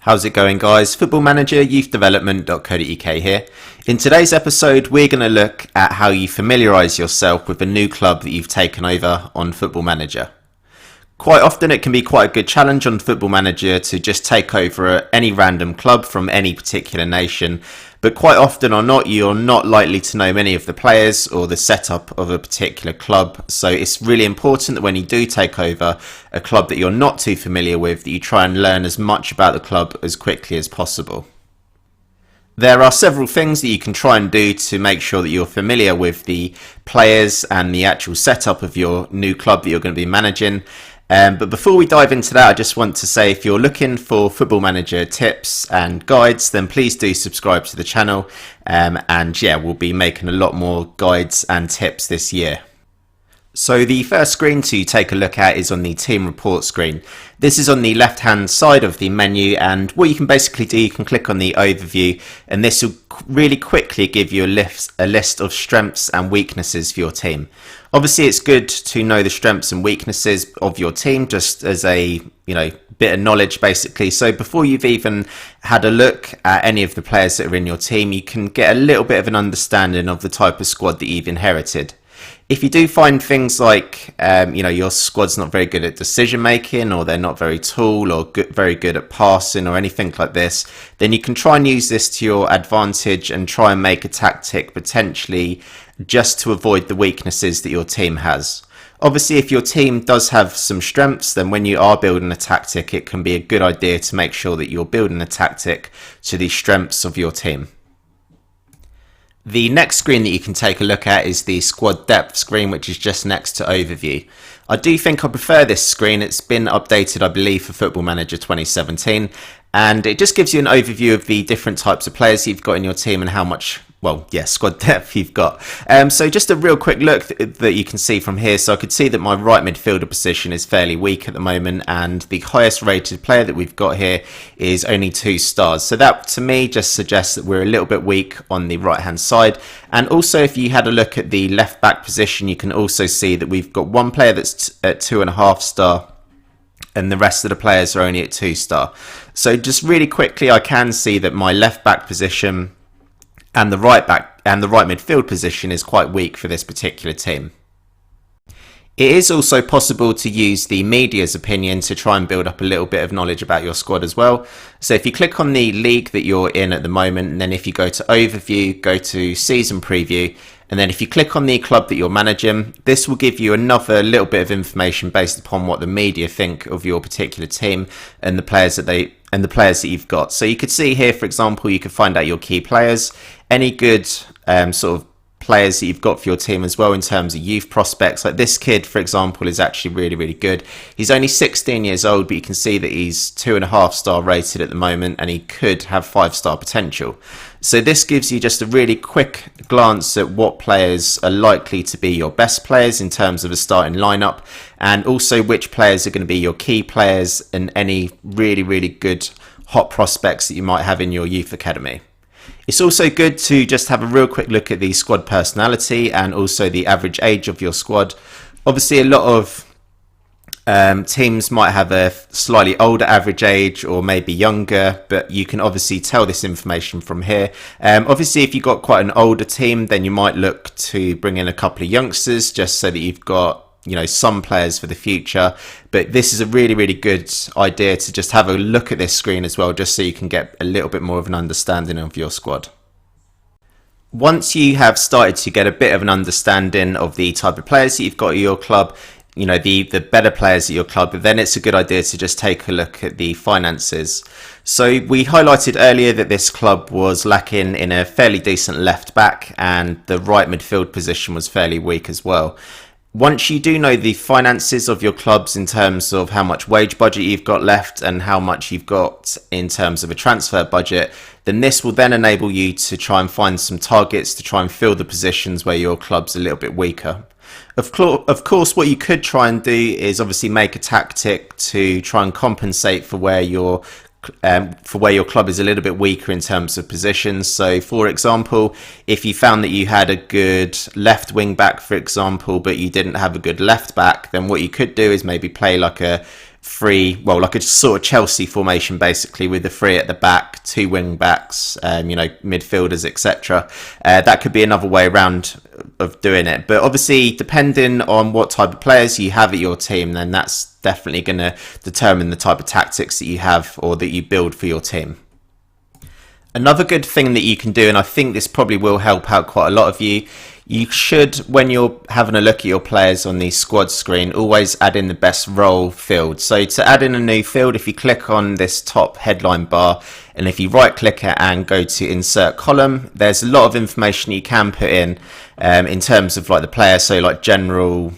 How's it going, guys? Football-ManagerYouthDevelopment.co.uk here. In today's episode, we're going to look at how you familiarise yourself with a new club that you've taken over on Football Manager. Quite often it can be quite a good challenge on Football Manager to just take over any random club from any particular nation, but quite often or not, you're not likely to know many of the players or the setup of a particular club. So it's really important that when you do take over a club that you're not too familiar with, that you try and learn as much about the club as quickly as possible. There are several things that you can try and do to make sure that you're familiar with the players and the actual setup of your new club that you're going to be managing. But before we dive into that, I just want to say if you're looking for Football Manager tips and guides, then please do subscribe to the channel. And yeah, we'll be making a lot more guides and tips this year. So the first screen to take a look at is on the team report screen. This is on the left hand side of the menu, and what you can basically do, you can click on the overview, and this will really quickly give you a list of strengths and weaknesses for your team. Obviously it's good to know the strengths and weaknesses of your team just as a bit of knowledge basically. So before you've even had a look at any of the players that are in your team, you can get a little bit of an understanding of the type of squad that you've inherited. If you do find things like, your squad's not very good at decision making, or they're not very tall or very good at passing or anything like this, then you can try and use this to your advantage and try and make a tactic potentially just to avoid the weaknesses that your team has. Obviously, if your team does have some strengths, then when you are building a tactic, it can be a good idea to make sure that you're building a tactic to the strengths of your team. The next screen that you can take a look at is the squad depth screen, which is just next to overview. I do think I prefer this screen. It's been updated, I believe, for Football Manager 2017, and it just gives you an overview of the different types of players you've got in your team and how much squad depth you've got. So just a real quick look that you can see from here. So I could see that my right midfielder position is fairly weak at the moment, and the highest rated player that we've got here is only 2 stars. So that to me just suggests that we're a little bit weak on the right hand side. And also if you had a look at the left back position, you can also see that we've got one player that's at 2.5 star. And the rest of the players are only at 2 star. So just really quickly, I can see that my left back position and the right back and the right midfield position is quite weak for this particular team. It is also possible to use the media's opinion to try and build up a little bit of knowledge about your squad as well. So if you click on the league that you're in at the moment, and then if you go to overview, go to season preview, and then if you click on the club that you're managing, this will give you another little bit of information based upon what the media think of your particular team and the players that you've got. So you could see here, for example, you could find out your key players, any good sort of players that you've got for your team as well in terms of youth prospects. Like this kid, for example, is actually really, really good. He's only 16 years old, but you can see that he's 2.5 star rated at the moment, and he could have 5-star potential. So this gives you just a really quick glance at what players are likely to be your best players in terms of a starting lineup, and also which players are going to be your key players and any really, really good hot prospects that you might have in your youth academy. It's also good to just have a real quick look at the squad personality and also the average age of your squad. Obviously, a lot of teams might have a slightly older average age or maybe younger, but you can obviously tell this information from here. Obviously, if you've got quite an older team, then you might look to bring in a couple of youngsters just so that you've got some players for the future. But this is a really, really good idea to just have a look at this screen as well, just so you can get a little bit more of an understanding of your squad. Once you have started to get a bit of an understanding of the type of players that you've got at your club, the better players at your club, then it's a good idea to just take a look at the finances. So we highlighted earlier that this club was lacking in a fairly decent left back, and the right midfield position was fairly weak as well. Once you do know the finances of your clubs in terms of how much wage budget you've got left and how much you've got in terms of a transfer budget, then this will then enable you to try and find some targets to try and fill the positions where your club's a little bit weaker. Of course, what you could try and do is obviously make a tactic to try and compensate for where your club is a little bit weaker in terms of positions. So for example, if you found that you had a good left wing back, for example, but you didn't have a good left back, then what you could do is maybe play like a three, well, like a sort of Chelsea formation basically, with the three at the back, two wing backs, midfielders, etc. That could be another way around of doing it. But obviously, depending on what type of players you have at your team, then that's definitely going to determine the type of tactics that you have or that you build for your team. Another good thing that you can do, and I think this probably will help out quite a lot of you, you should, when you're having a look at your players on the squad screen, always add in the best role field. So to add in a new field, if you click on this top headline bar, and if you right click it and go to insert column, there's a lot of information you can put in terms of like the player. So like general,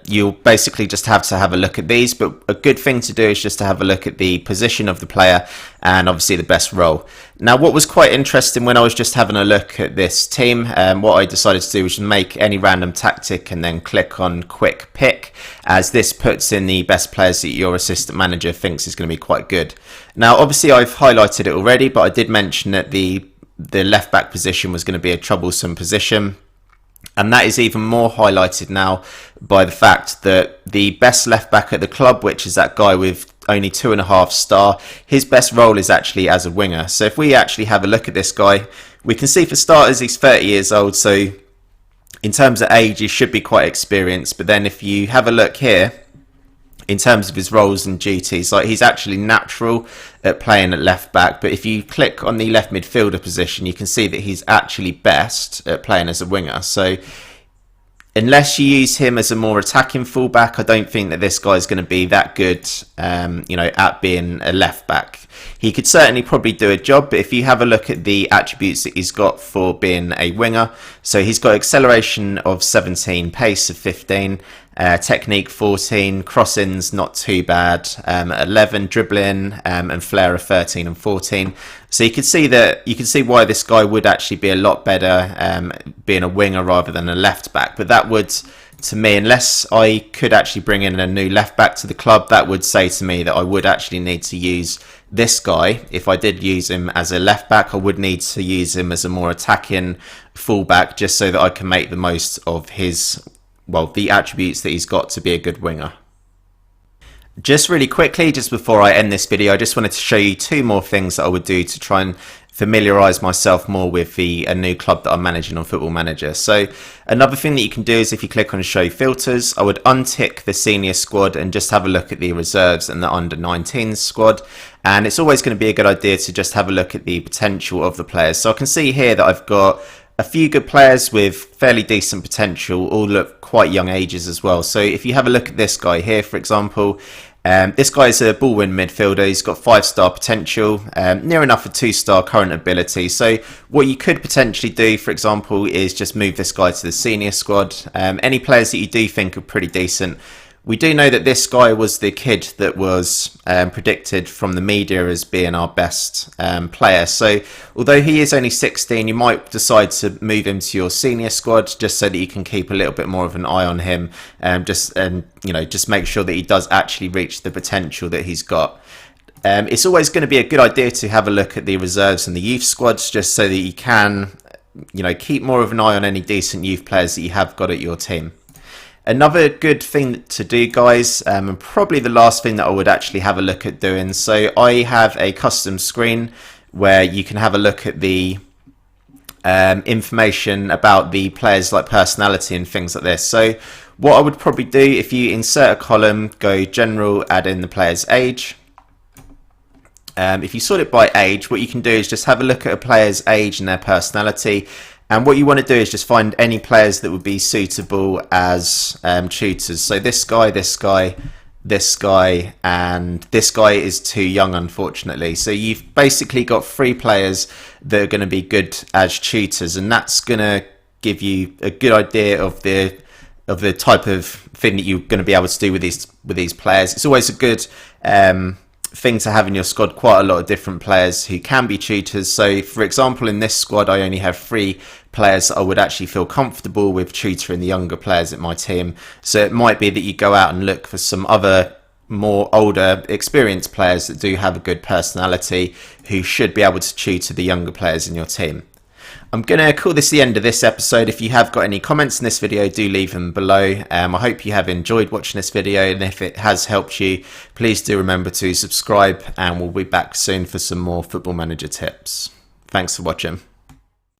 you'll basically just have to have a look at these, but a good thing to do is just to have a look at the position of the player and obviously the best role. Now, what was quite interesting when I was just having a look at this team, what I decided to do was make any random tactic and then click on quick pick, as this puts in the best players that your assistant manager thinks is going to be quite good. Now, obviously I've highlighted it already, but I did mention that the left back position was going to be a troublesome position. And that is even more highlighted now by the fact that the best left back at the club, which is that guy with only 2.5 star, his best role is actually as a winger. So if we actually have a look at this guy, we can see for starters he's 30 years old. So in terms of age, he should be quite experienced. But then if you have a look here, in terms of his roles and duties, like he's actually natural at playing at left back, but if you click on the left midfielder position, you can see that he's actually best at playing as a winger. So unless you use him as a more attacking fullback, I don't think that this guy is going to be that good at being a left back. He could certainly probably do a job, but if you have a look at the attributes that he's got for being a winger, so he's got acceleration of 17, pace of 15, technique 14, crossings not too bad, 11, dribbling and flair of 13 and 14. So you can see why this guy would actually be a lot better being a winger rather than a left back. But that would, to me, unless I could actually bring in a new left back to the club, that would say to me that I would actually need to use this guy. If I did use him as a left back, I would need to use him as a more attacking fullback, just so that I can make the most of his, the attributes that he's got to be a good winger. Just really quickly, just before I end this video, I just wanted to show you two more things that I would do to try and familiarize myself more with a new club that I'm managing on Football Manager. So another thing that you can do is if you click on show filters, I would untick the senior squad and just have a look at the reserves and the under 19s squad. And it's always going to be a good idea to just have a look at the potential of the players. So I can see here that I've got a few good players with fairly decent potential, all look quite young ages as well. So if you have a look at this guy here, for example, this guy is a ball win midfielder. He's got 5-star potential, near enough a 2-star current ability. So what you could potentially do, for example, is just move this guy to the senior squad. Any players that you do think are pretty decent. We do know that this guy was the kid that was predicted from the media as being our best player. So although he is only 16, you might decide to move him to your senior squad just so that you can keep a little bit more of an eye on him, just make sure that he does actually reach the potential that he's got. It's always going to be a good idea to have a look at the reserves and the youth squads just so that you can keep more of an eye on any decent youth players that you have got at your team. Another good thing to do, guys, and probably the last thing that I would actually have a look at doing, so I have a custom screen where you can have a look at the information about the players, like personality and things like this. So what I would probably do, if you insert a column, go general, add in the player's age. If you sort it by age, what you can do is just have a look at a player's age and their personality. And what you want to do is just find any players that would be suitable as tutors. So this guy, this guy, this guy, and this guy is too young, unfortunately. So you've basically got 3 players that are going to be good as tutors, and that's going to give you a good idea of the type of thing that you're going to be able to do with these players. It's always a good thing to have in your squad, quite a lot of different players who can be tutors. So for example, in this squad I only have 3 players that I would actually feel comfortable with tutoring the younger players at my team. So it might be that you go out and look for some other more older experienced players that do have a good personality who should be able to tutor the younger players in your team. I'm going to call this the end of this episode. If you have got any comments in this video, do leave them below. I hope you have enjoyed watching this video, and if it has helped you, please do remember to subscribe, and we'll be back soon for some more Football Manager tips. Thanks for watching.